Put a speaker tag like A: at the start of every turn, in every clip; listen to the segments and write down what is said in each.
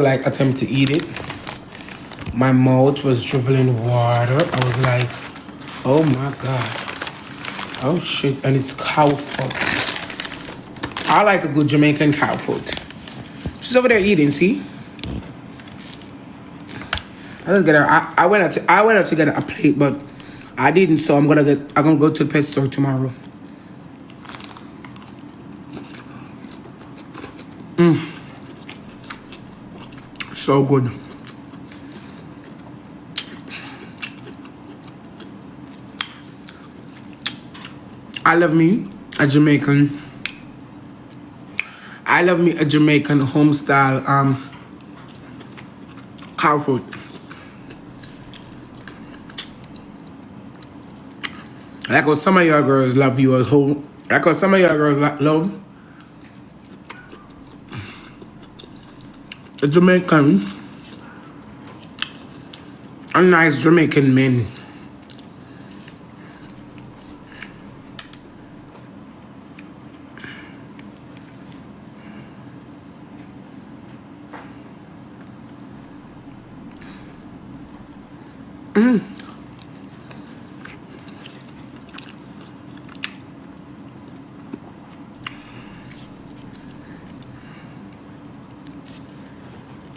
A: like attempt to eat it. My mouth was dribbling water. I was like, oh my god. Oh shit, and it's cow foot. I like a good Jamaican cow foot. She's over there eating, see? Let's get her. I went out to get a plate, but I didn't, so I'm gonna go to the pet store tomorrow. So good. I love me a Jamaican home style cow food. Like how some of your girls love you at home. Like how some of your girls love a Jamaican, a nice Jamaican men.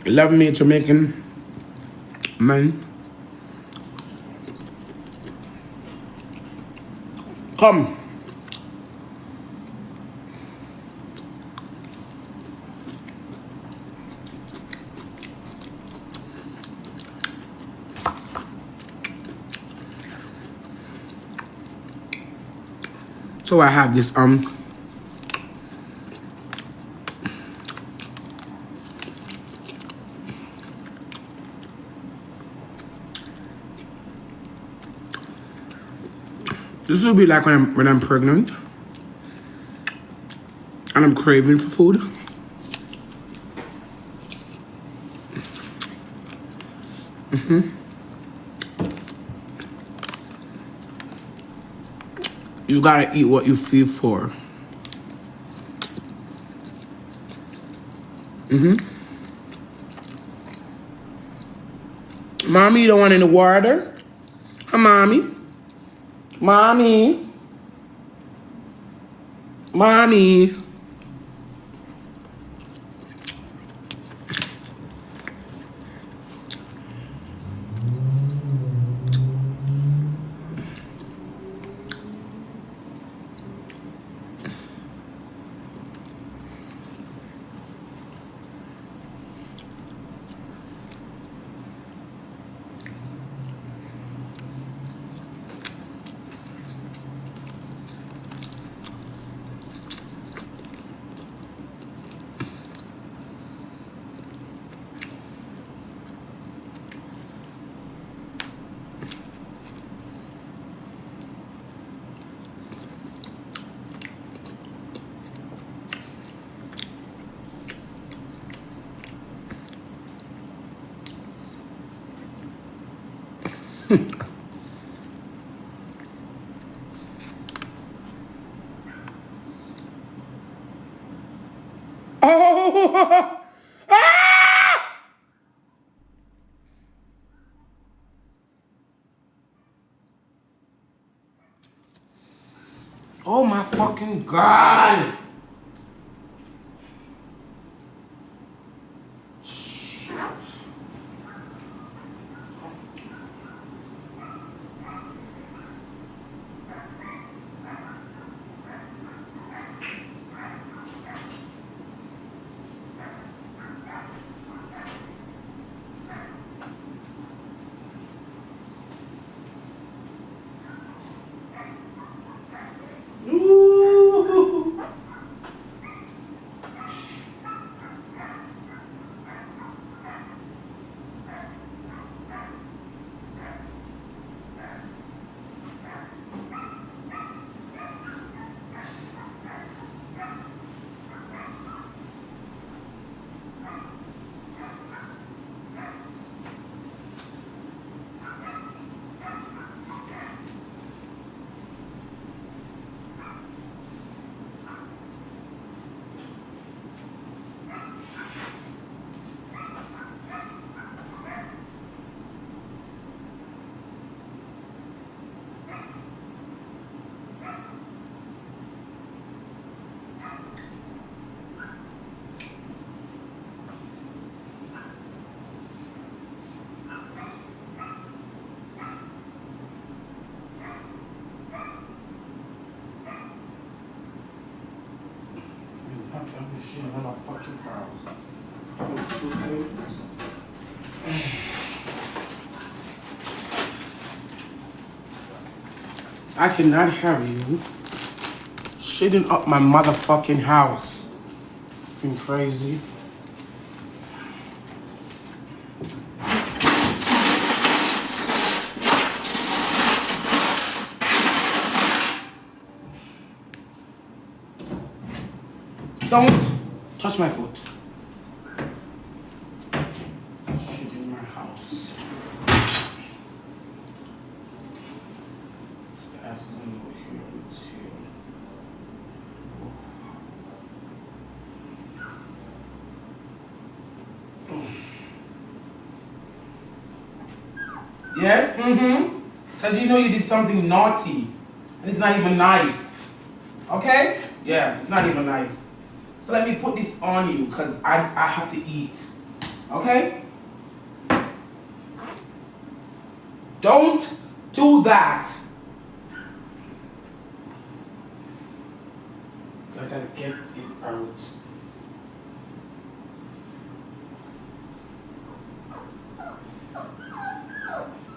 A: Love me a Jamaican man. Come. So I have this this will be like when I'm pregnant and I'm craving for food. You gotta eat what you feel for. Mommy, you don't want any water? Huh, mommy? Mommy? Mommy? Oh! Ah! Oh my fucking god! Ooh. shit in my fucking house. I'm stupid. I cannot have you shitting up my motherfucking house. You crazy? Don't touch my foot. Shit in my house. The ass is over here too. Yes? Mm-hmm. Because you know you did something naughty. And it's not even nice. Okay? Yeah, it's not even nice. So let me put this on you because I have to eat. Okay? Don't do that. I gotta get it out.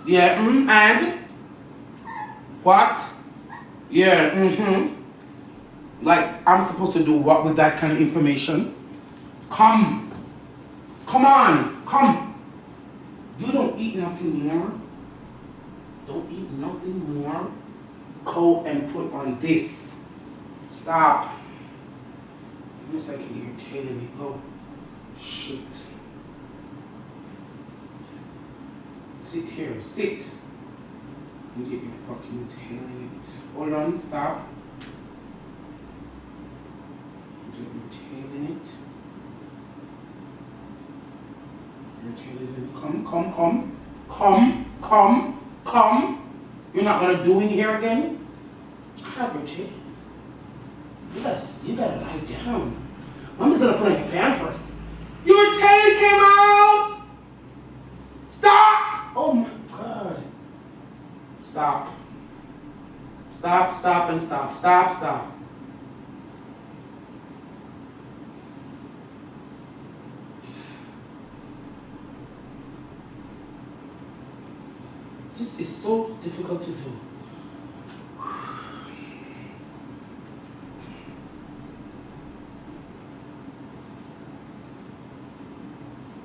A: Yeah, and? What? Yeah, Like, I'm supposed to do what with that kind of information? Come on, come. You don't eat nothing more. Don't eat nothing more. Go and put on this. Stop. Looks like you're irritating me. Go. Shit. Sit here. Sit. You get your fucking tail in it. Hold on. Stop. Get your tail in it. Your tail is in it. Come. You're not gonna do in here again? Have your tail. You gotta lie down. Mommy's gonna put on your pampers. Your tail came out! Stop! Oh my God. Stop. Stop and stop. Stop. This is so difficult to do.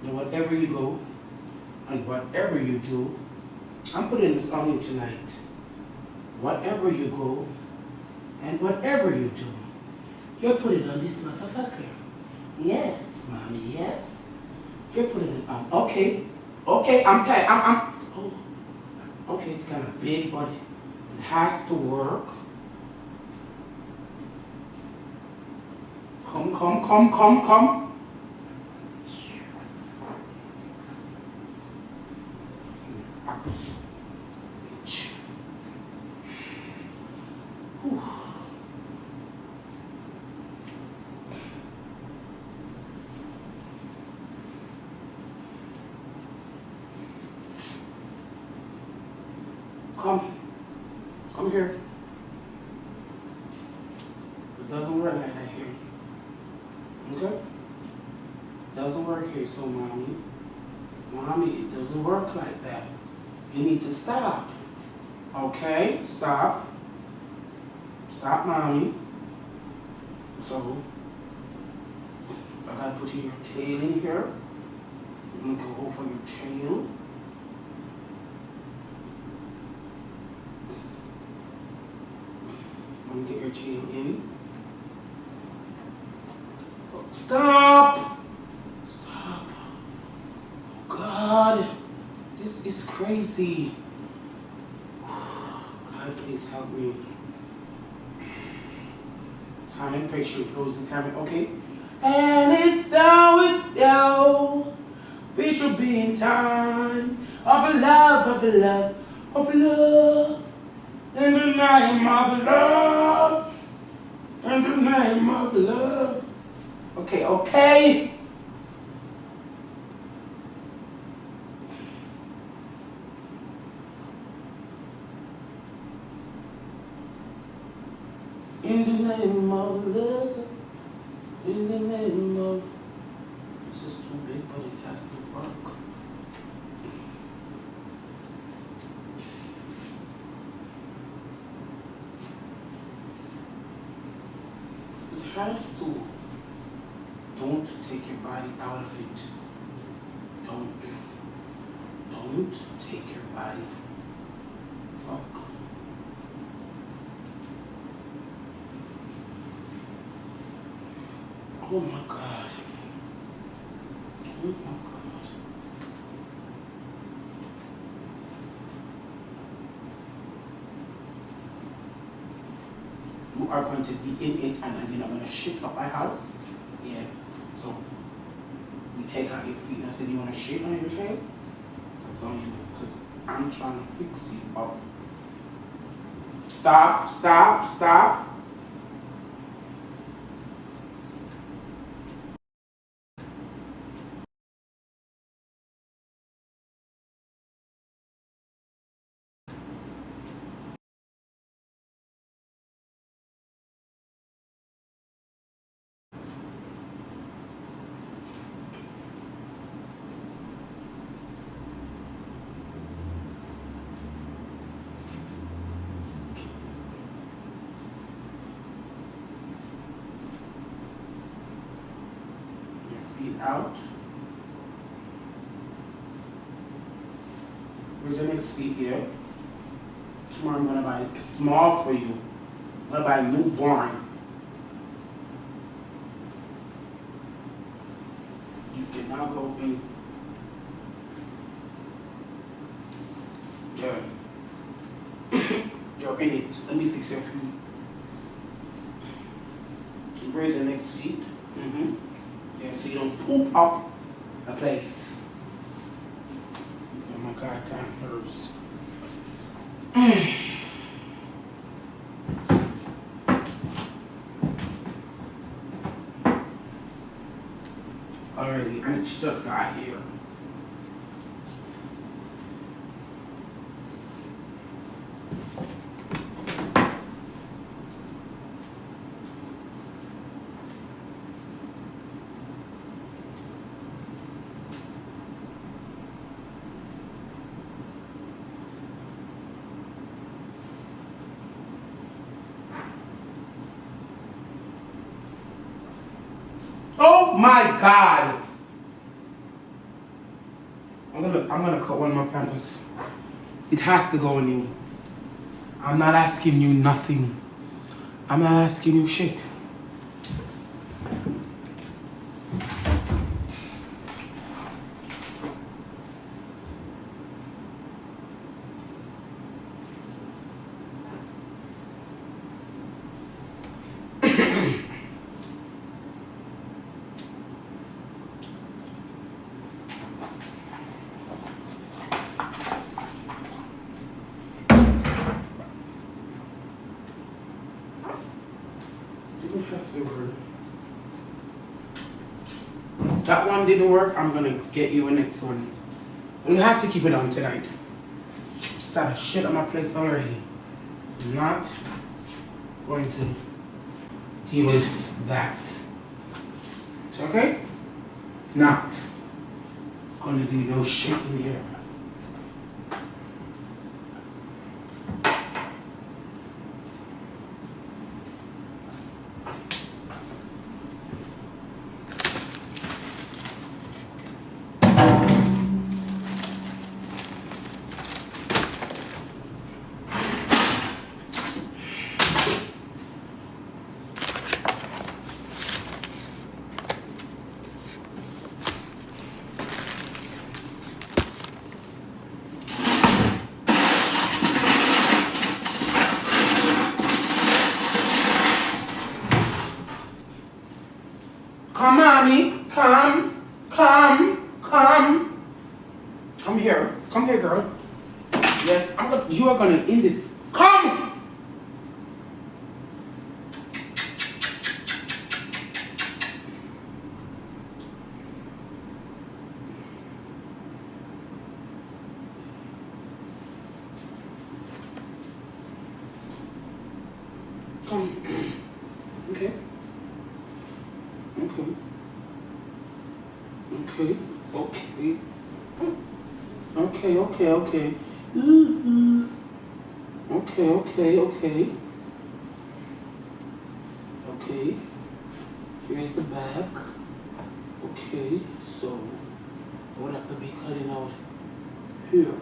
A: And wherever you go, and whatever you do, I'm putting this on you tonight. Wherever you go, and whatever you do, you're putting on this motherfucker. Yes, mommy, yes. You're putting it on. Okay, I'm tired. Oh, okay, it's kind of big, but it has to work. Come. Come here. It doesn't work like that here. Okay? Doesn't work here, so mommy, it doesn't work like that. You need to stop. Okay? Stop, mommy. So, I gotta put your tail in here. I'm gonna go over your tail. I'm gonna get your tail in. Stop! Oh God, this is crazy. God, please help me. Time and patience, Rosie, time and, okay. And it's so it go. Bitch, will be in time. Of love. In the name of love. In the name of love. Okay. In the name of love. In the name of, this is too big, but it has to work. It has to. Don't take your body out of it. Don't take your body. Fuck. Oh my God. Oh my God. You are going to be in it and then you're not going to shit up my house? Yeah. So, we take out your feet and I said, you want to shit on your chair? That's on you, because I'm trying to fix you up. Stop, stop, stop. Feet out. Where's your next feet here? Tomorrow I'm gonna buy a small for you. I'm gonna buy a newborn. You can now go in. Yeah. You're in it. Let me fix your feet. Where's your next feet? Mm-hmm. Yeah, so you don't poop up a place. Oh my God, that hurts. Alrighty, and she just got here. Oh my God! I'm gonna cut one of my pampers. It has to go on you. I'm not asking you nothing. I'm not asking you shit. That one didn't work. I'm gonna get you a next one. We have to keep it on tonight. Started shit on my place already. I'm not going to deal with that. It's okay? Not gonna do no shit in here. Come, mommy. Come. Come. Come. Come here. Come here, girl. Yes, you are gonna end this. Come! Come. Okay. Okay. Okay, okay, okay. Mm-hmm. Okay, okay, okay. Okay. Here's the back. Okay, so I would have to be cutting out here.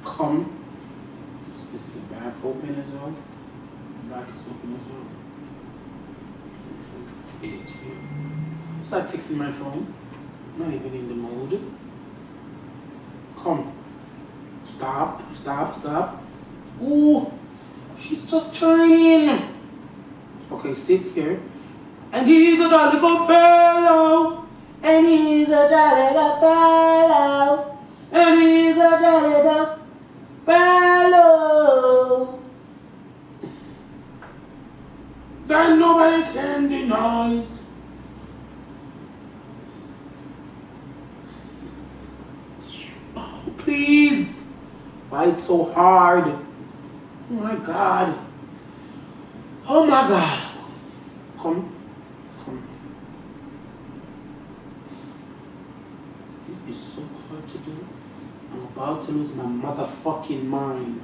A: Come. Is the back open as well? The back is open as well. Start texting my phone. Not even in the mode. Come. Stop. Ooh, she's just turning. Okay, sit here. And he's a jolly good fellow. And he's a jolly good fellow. And he's a jolly good fellow. That nobody can deny. Oh, please. Why it's so hard? Oh my God. Oh my God. Come. It's so hard to do. I'm about to lose my motherfucking mind.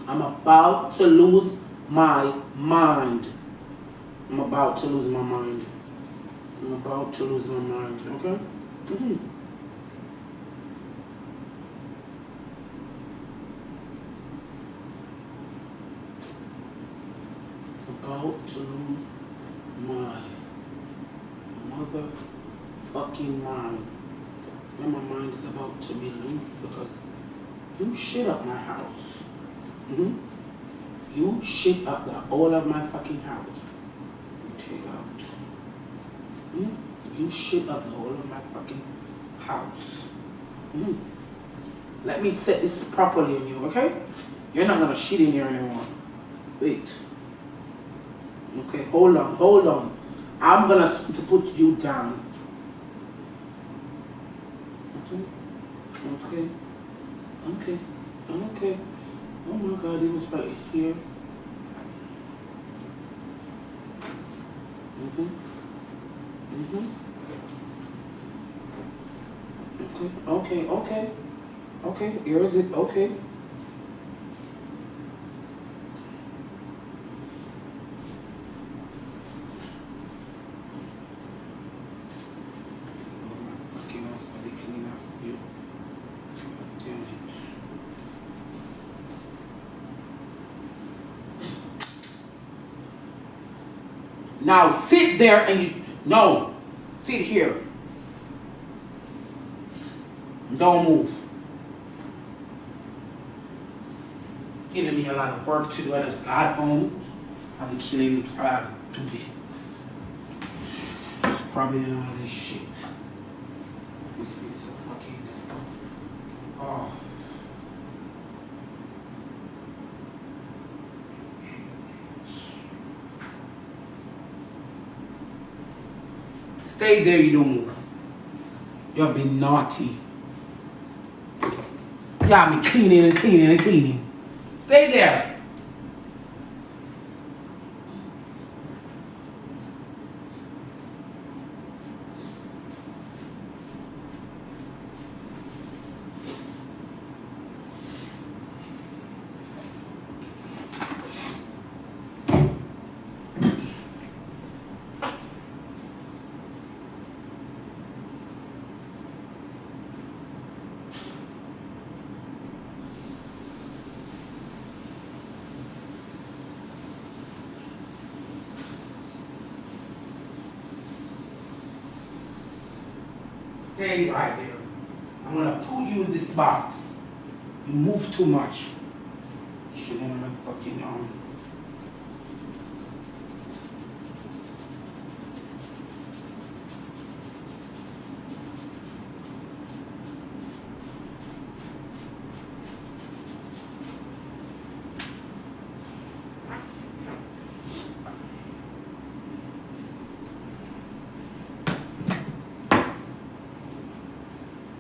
A: I'm about to lose my mind. I'm about to lose my mind. Okay? Mm-hmm. About to lose my motherfucking mind. And my mind is about to be loose because you shit up my house. Mm-hmm. You shit up the whole of my fucking house. You take out. Mm-hmm. You shit up the whole of my fucking house. Mm-hmm. Let me set this properly on you, okay? You're not gonna shit in here anymore. Wait. Okay, hold on. I'm gonna to put you down. Okay. Oh my God, it was right here. Okay, here is it, okay. Now sit there and sit here. Don't move. Giving me a lot of work to do. I just got home. I'm killing to be scrubbing and all this shit. This is so fucking difficult. Oh. Stay there, you don't move. You're being naughty. Y'all be cleaning. Stay there. Stay right there. I'm gonna put you in this box. You move too much. Shit on my fucking arm.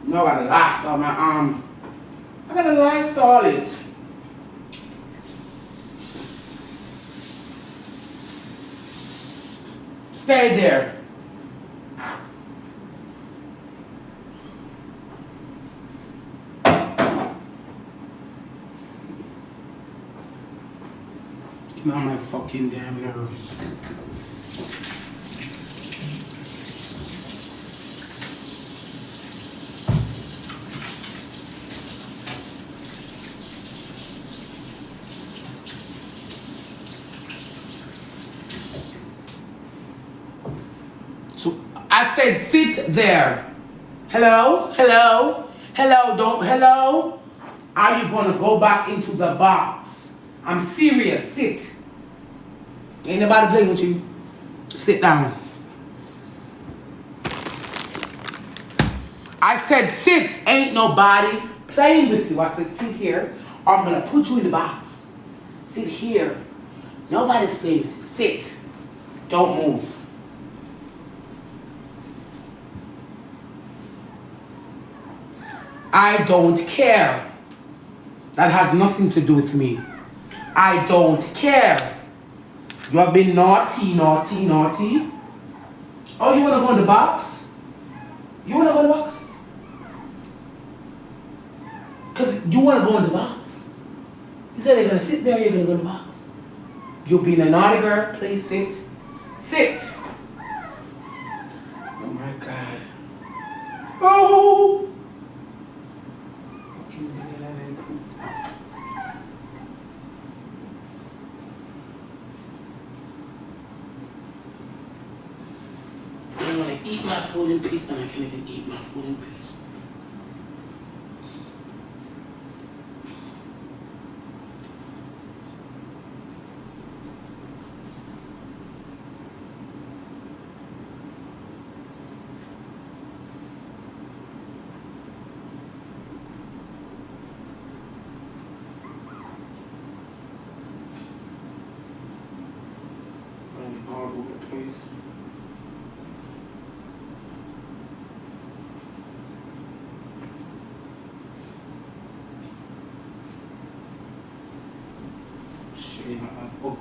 A: No, I gotta Lysol my arm. I gotta Lysol it. Stay there. Get on my fucking damn nerves. So I said sit there. Hello? Hello? Hello? Don't hello? Are you gonna go back into the box? I'm serious. Sit. Ain't nobody playing with you. Sit down. I said sit. Ain't nobody playing with you. I said sit here or I'm gonna put you in the box. Sit here. Nobody's playing with you. Sit. Don't move. I don't care. That has nothing to do with me. I don't care. You have been naughty, naughty, naughty. Oh, you want to go in the box? You want to go in the box? Because you want to go in the box. You said you're going to sit there, you're going to go in the box. You're being a naughty girl. Please sit. Sit. Oh, my God. Oh. I'm gonna eat my food in peace, and I can't even eat my food in peace. I'm all over the place. In my own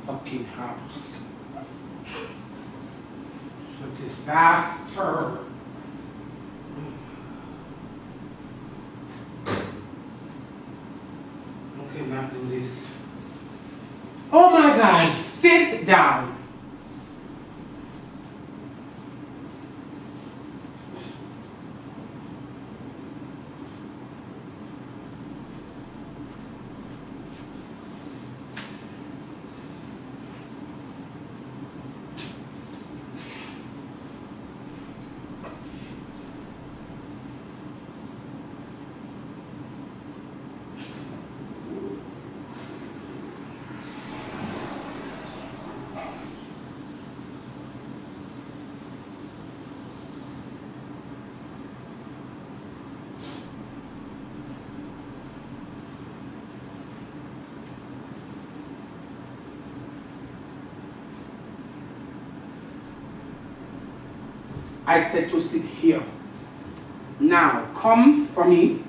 A: fucking house. It's a disaster. I cannot do this. Oh my God, sit down. I said to sit here. Now, come for me.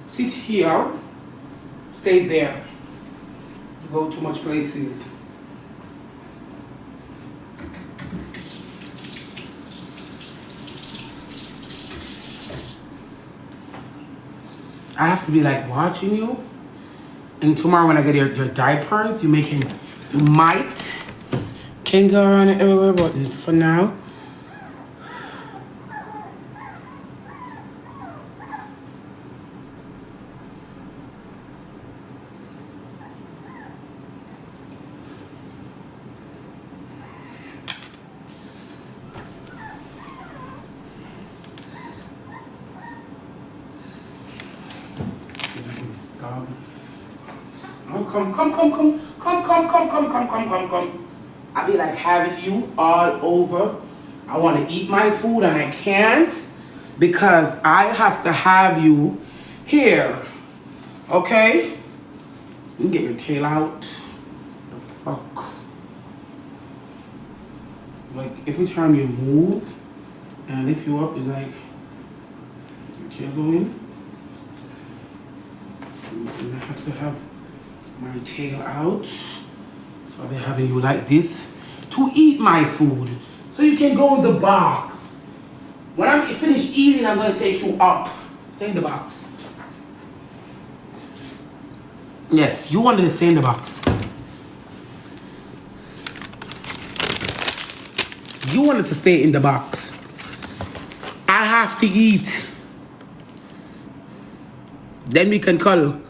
A: Sit here. Stay there. You go too much places. I have to be like watching you. And tomorrow when I get your diapers, you might can go around everywhere, but for now, come. I be like having you all over. I want to eat my food and I can't because I have to have you here. Okay? You can get your tail out. The fuck? Like every time you move and lift you up, it's like your tail going. And I have to have my tail out. So I'll be having you like this to eat my food. So you can go in the box. When I'm finished eating, I'm gonna take you up. Stay in the box. Yes, you wanted to stay in the box. You wanted to stay in the box. I have to eat. Then we can cuddle.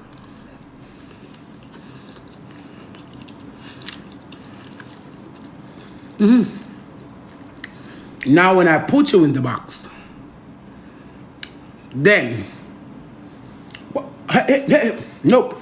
A: Now when I put you in the box, then nope.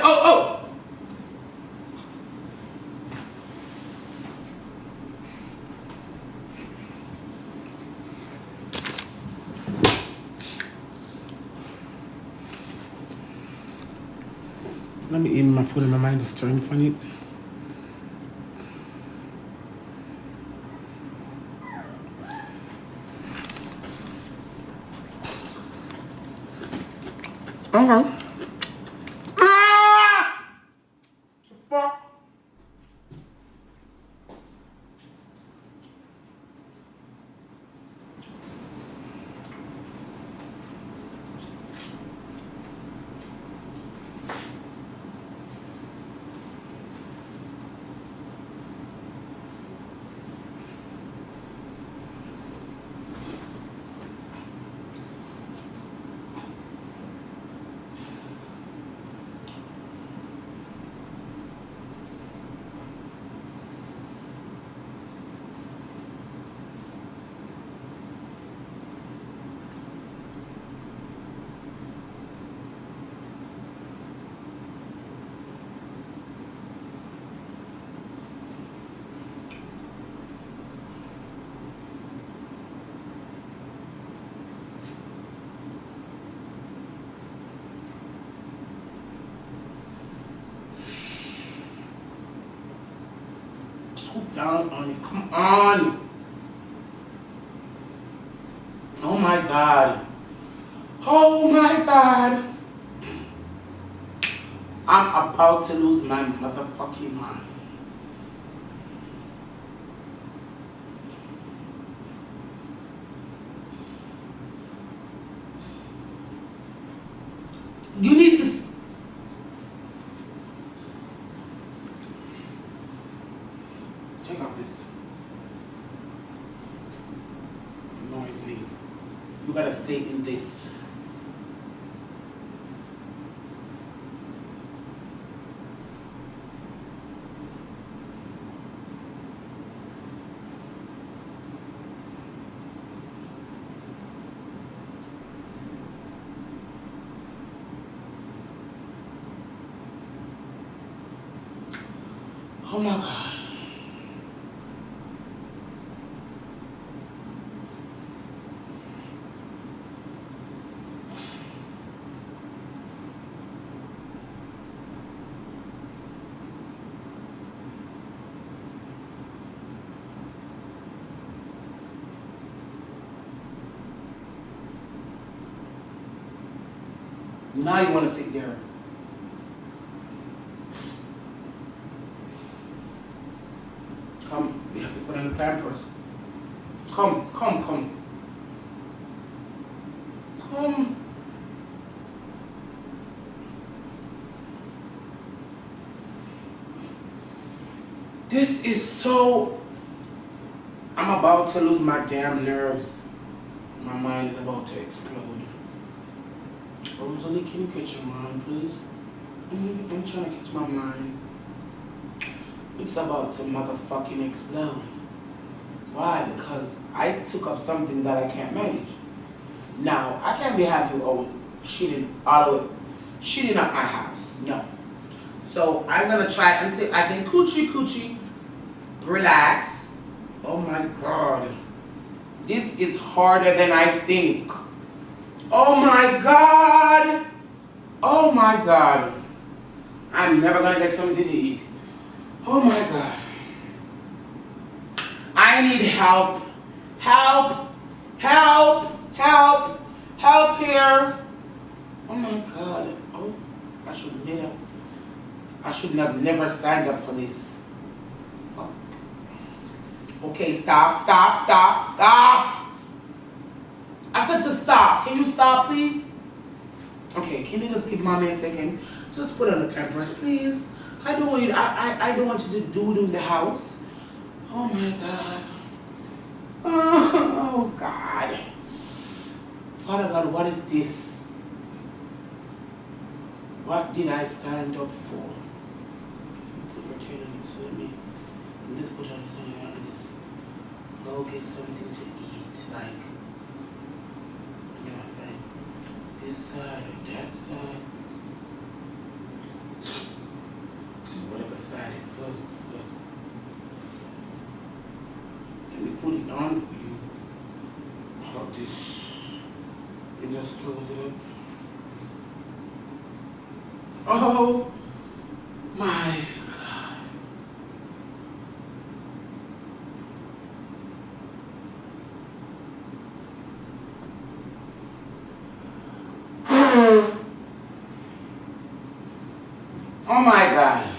A: Oh. Let me eat my food and my mind is stirring funny. Okay. Fuck. Swoop down on it. Come on. Oh my God. Oh my God. I'm about to lose my motherfucking mind. You need to... Check out this. Noisy. You gotta stay in this. Oh my God. Now you want to sit there. Come, we have to put on the Pampers. Come. This is so about to lose my damn nerves. My mind is about to explode. Rosealee, can you catch your mind, please? I'm trying to catch my mind. It's about to motherfucking explode. Why? Because I took up something that I can't manage. Now, I can't be happy with cheating up my house. No. So, I'm going to try and see if I can coochie, relax. Oh my God. This is harder than I think. Oh my God. Oh my God. I'm never going to get something to eat. Oh my God. I need help. Help. Help. Help. Help here. Oh my God. Oh, I should have never signed up for this. Fuck. Okay, stop. I said to stop. Can you stop, please? Okay, can you just give mommy a second? Just put on the Pampers, please. I don't want you to do in the house. Oh my God. Oh God. Father God, what is this? What did I sign up for? Put your tail on this with me. And just put on this on your and just go get something to eat. Like, you know what I'm saying? This side or that side. Whatever side it goes. Let me put it on. Like this. And just close it up. Oh my God. Oh my God.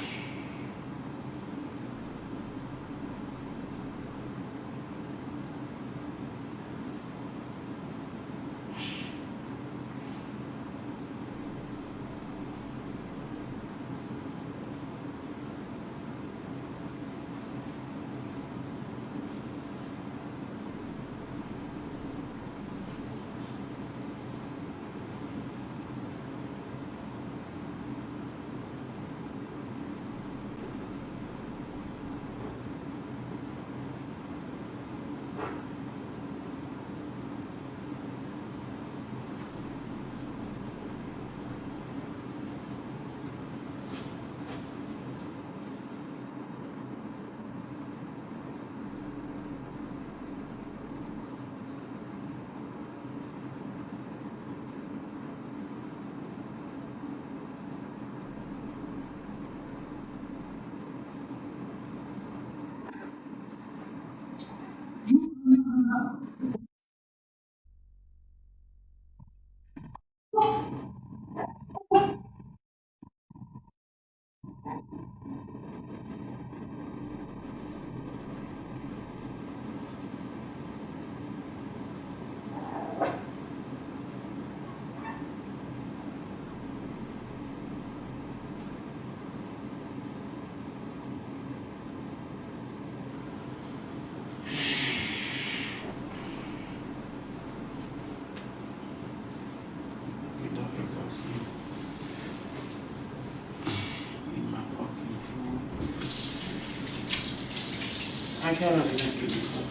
A: I cannot eat it before.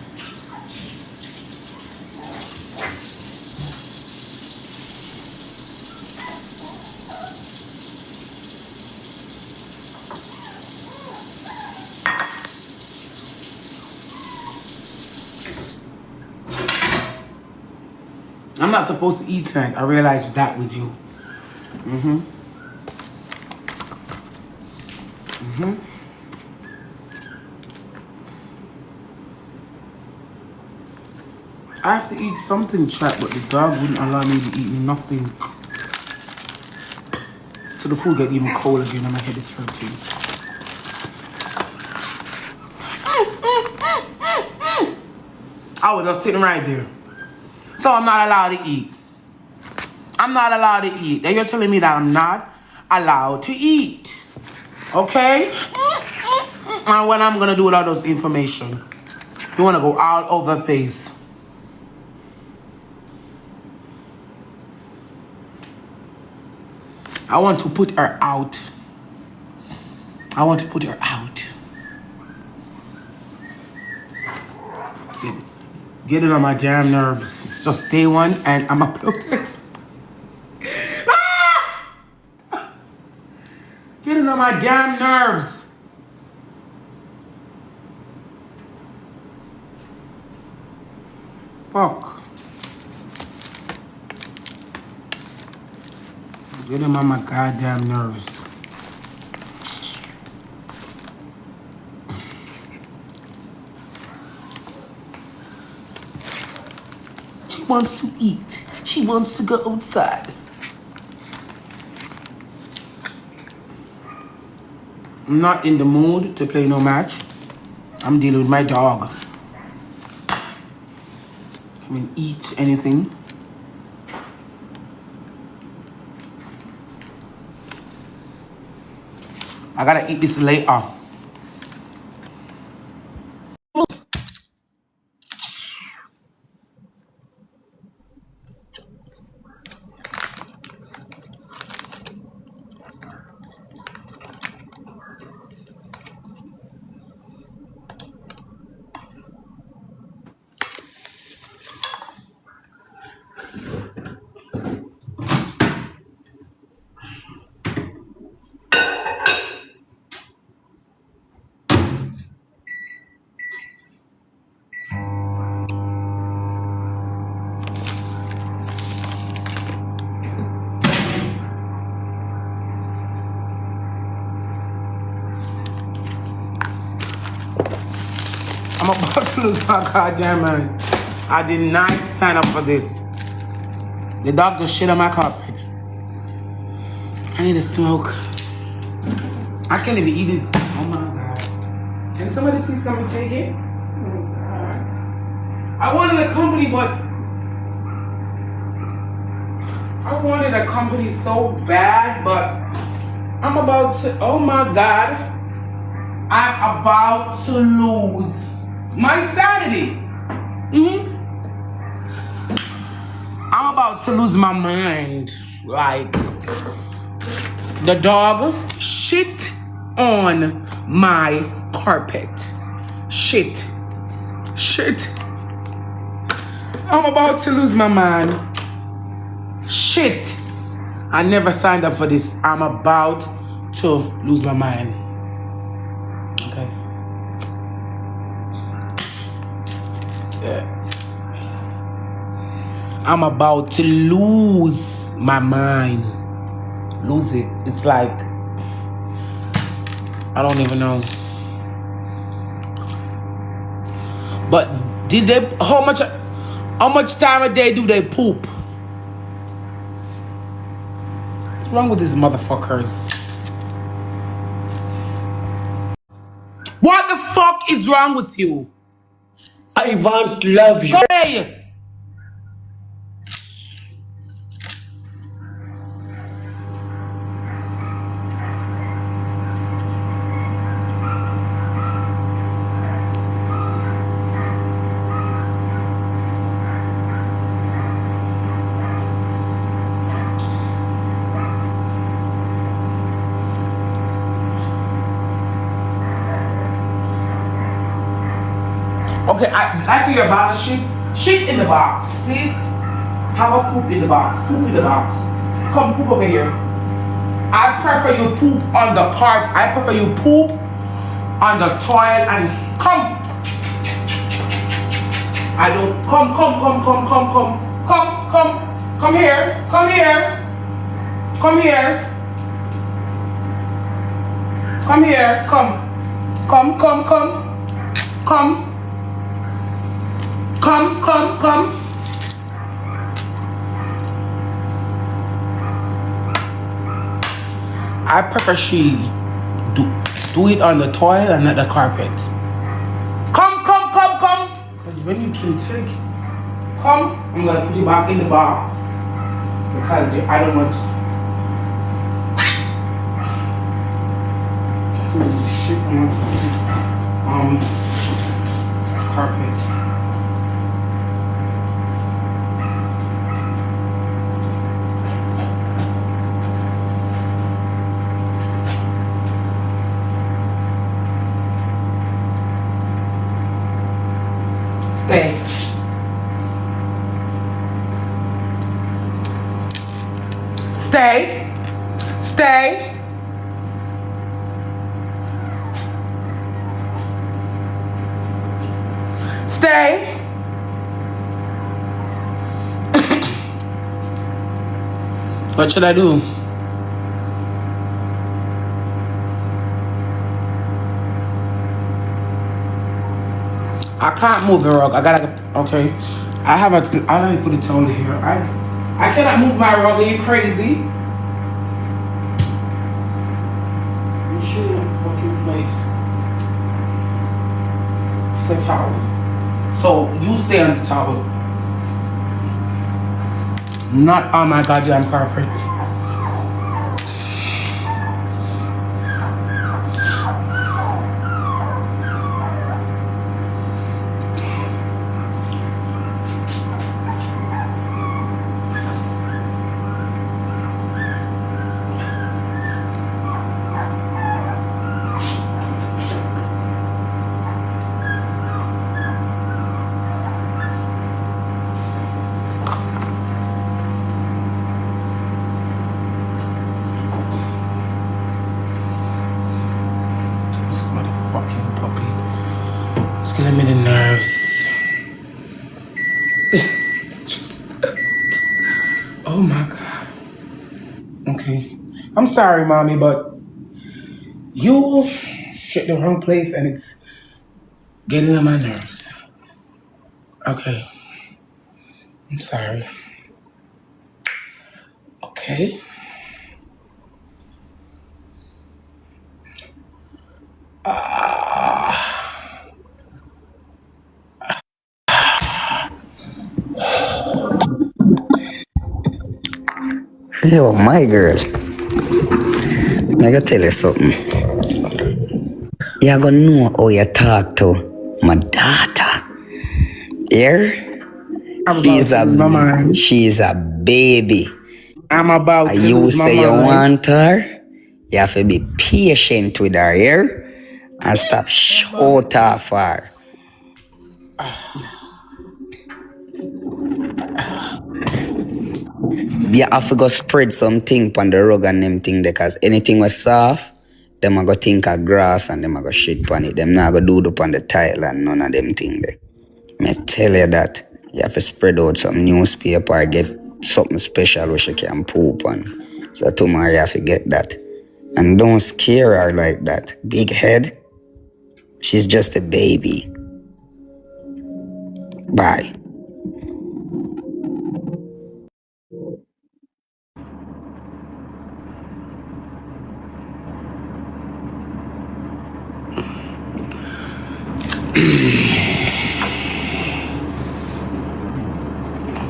A: I'm not supposed to eat tonight. I realized that with you. I have to eat something, chat, but the dog wouldn't allow me to eat nothing. So the food get even cold again and my head is hurting. I was just sitting right there. So I'm not allowed to eat. I'm not allowed to eat. Then you're telling me that I'm not allowed to eat. Okay? And when I'm going to do with all those information. You want to go all over the place. I want to put her out. I want to put her out. Getting on my damn nerves. It's just day one and I'm uploaded. Getting on my damn nerves. Fuck. Getting on my goddamn nerves. She wants to eat. She wants to go outside. I'm not in the mood to play no match. I'm dealing with my dog. I mean, eat anything. I gotta eat this later. I'm about to lose my goddamn mind. I did not sign up for this. The dog just shit on my carpet. I need to smoke. I can't even eat it. Oh my god. Can somebody please come and take it? Oh my god. I wanted a company, but I wanted a company so bad, but I'm about to, oh my god. I'm about to lose my sanity. I'm about to lose my mind. Like, the dog shit on my carpet. Shit. I'm about to lose my mind. Shit. I never signed up for this. I'm about to lose my mind. Okay. Yeah. I'm about to lose my mind. Lose it. It's like, I don't even know. But did they, how much time a day do they poop? What's wrong with these motherfuckers? What the fuck is wrong with you?
B: I want to love you.
A: Hey! Okay, I think about shit. Shit in the box, please. Have a poop in the box. Poop in the box. Come poop over here. I prefer you poop on the carpet. I prefer you poop on the toilet and come. I don't come here. Come here. Come here. Come here. Come. Come. I prefer she do it on the toilet and not the carpet. Come. Because when you can take, come, I'm gonna put you back in the box because I don't want. Shit. carpet. Stay. Stay. Stay. Stay. What should I do? I can't move the rug. I gotta. Okay. I haven't put a towel here. I cannot move my rug. Are you crazy? You should in a fucking place. It's a towel. So you stay on the towel. Not on my goddamn carpet. Killing me the nerves. It's just, oh my god. Okay, I'm sorry, mommy, but you shit the wrong place and it's getting on my nerves. Okay, I'm sorry. Okay.
C: Yo, my girl. I gotta tell you something. You're gonna know how you talk to my daughter. Here?
A: I'm about to lose my mind.
C: She's a baby.
A: I'm about
C: And
A: to
C: you
A: lose my
C: say you
A: mind.
C: want her, you have to be patient with her, here? And stop shout off her. You have to go spread something on the rug and them thing because anything was soft, them a go think of grass and them a go shit on it. Them not go do it upon the tile and none of them thing there. Me tell you that. You have to spread out some newspaper or get something special which you can poop on. So tomorrow you have to get that. And don't scare her like that. Big head. She's just a baby. Bye.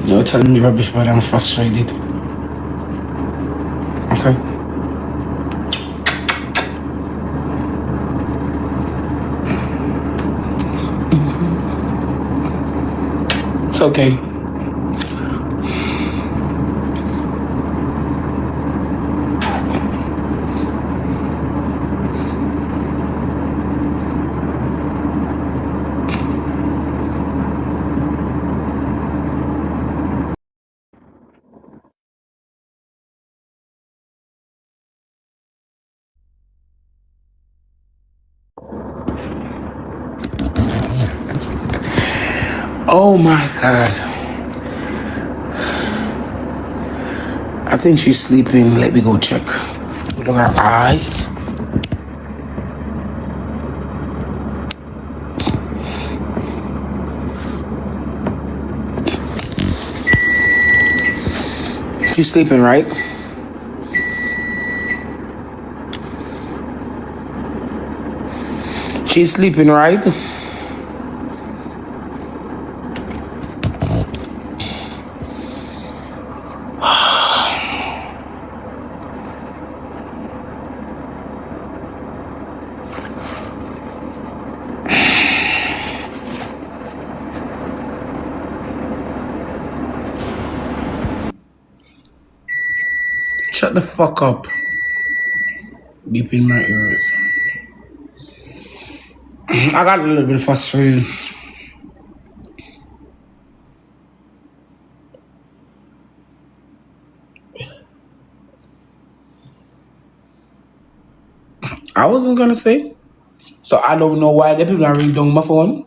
A: You're telling me rubbish, but I'm frustrated. Okay. It's okay. Oh my god. I think she's sleeping. Let me go check. Look at her eyes. She's sleeping, right? She's sleeping, right? Shut the fuck up. Beeping my ears. I got a little bit frustrated. I wasn't gonna say. So I don't know why the people are ringing down my phone.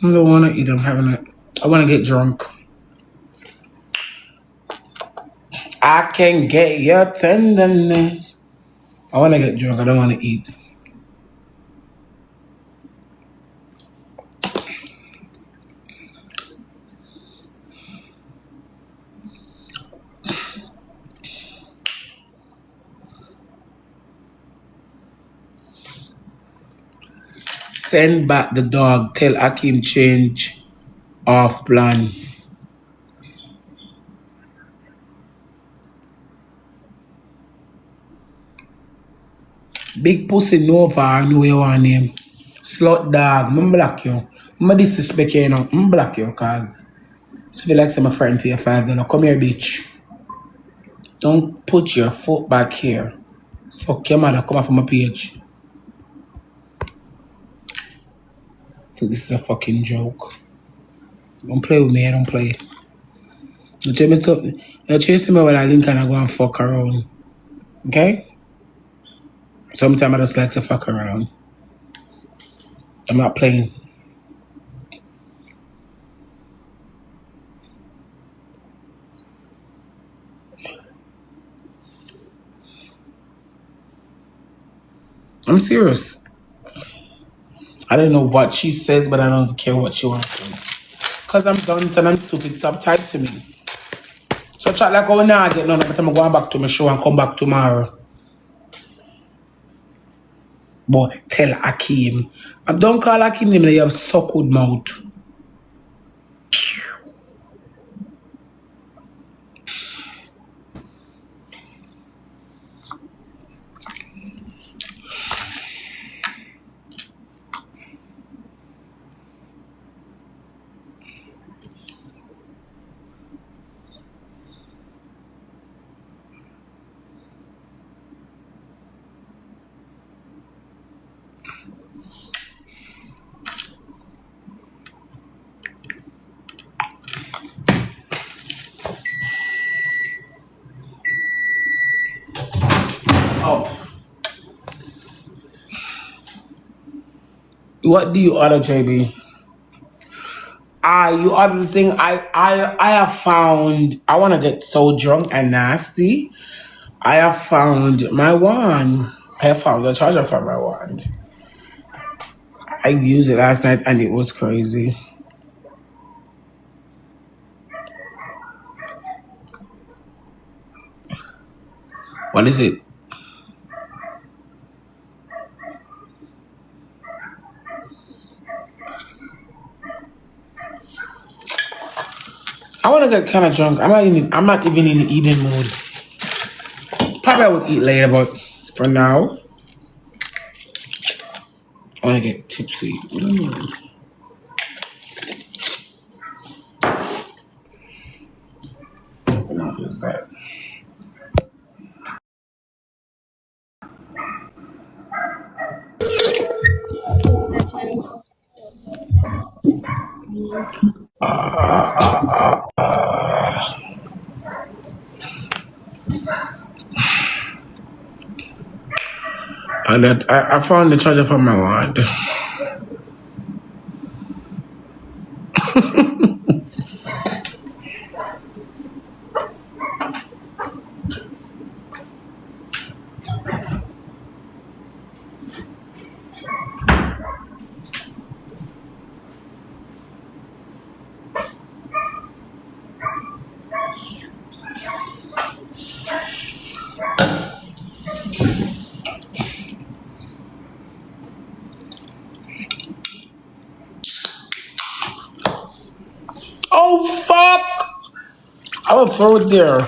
A: I don't wanna eat, I'm having it. I wanna get drunk. I can get your tenderness. I wanna get drunk, I don't wanna eat. Send back the dog, tell Akeem change off plan. Big pussy Nova, I know you want name. Slut dog, I'm block you. I'm disrespect you, you know. I'm block you, cause so if you like some friend for your $5, come here, bitch. Don't put your foot back here. Fuck your mother, come off my page. I think this is a fucking joke. Don't play with me, I don't play. You're chasing me with a link and I go and fuck around. Okay? Sometimes I just like to fuck around. I'm not playing. I'm serious. I don't know what she says, but I don't care what she wants to say. Because I'm done and I'm stupid, stop type to me. So chat like how now I get none of the time I'm going back to my show and come back tomorrow. But tell Akeem. I don't call Akeem name that you have so good mouth. Oh. What do you order, JB? You order the thing I have found. I want to get so drunk and nasty. I have found my wand. I have found the charger for my wand. I used it last night and it was crazy. What is it? I want to get kind of drunk. I'm not even in the eating mood. Probably I would eat later, but for now, I want to get tipsy. What is that? I found the charger for my wand. Oh fuck! I will throw it there. I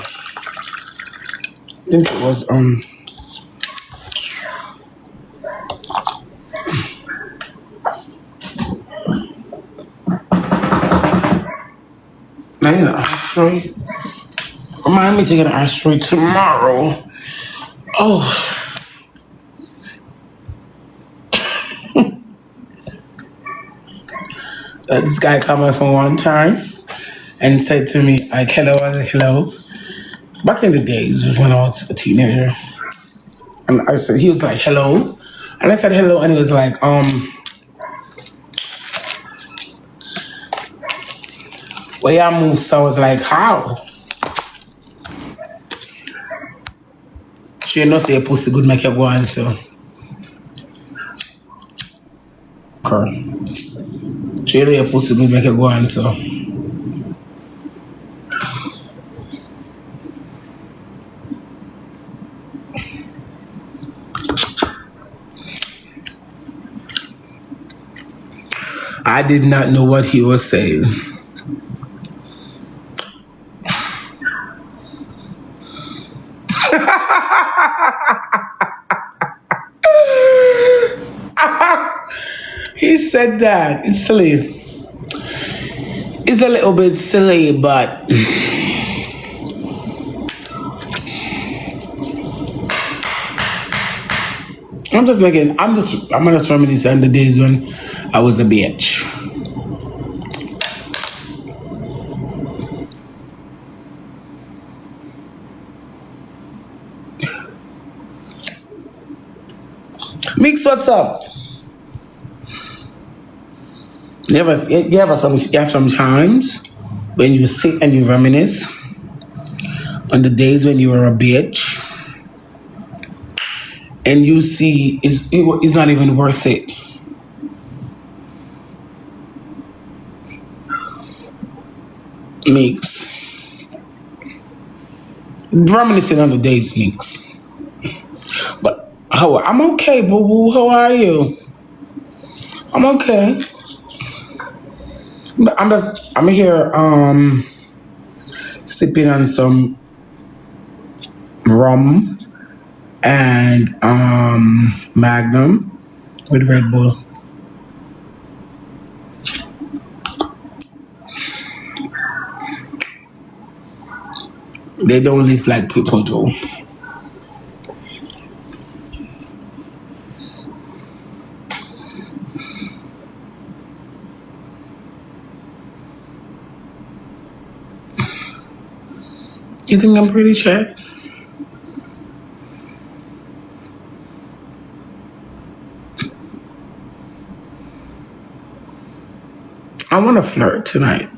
A: think it was I need an ashtray. Remind me to get an ashtray tomorrow. Oh. This guy called my phone one time and said to me, like, hello, I said, hello. Back in the days when I was a teenager. And I said, he was like, hello. And I said, hello. And he was like, where y'all move? So I was like, how? She know say your pussy good make you go on, so. Okay. She know your pussy good make you go on, so. I did not know what he was saying. He said that. It's silly. It's a little bit silly, but I'm just reminiscing on the days when I was a bitch. Mix, what's up? You have some times when you sit and you reminisce on the days when you were a bitch and you see it's not even worth it. Mix. Reminiscing on the days, Mix. But I'm okay, boo boo. How are you? I'm okay. But I'm here sipping on some rum and Magnum with Red Bull. They don't live like people do. You think I'm pretty, Chad? I want to flirt tonight.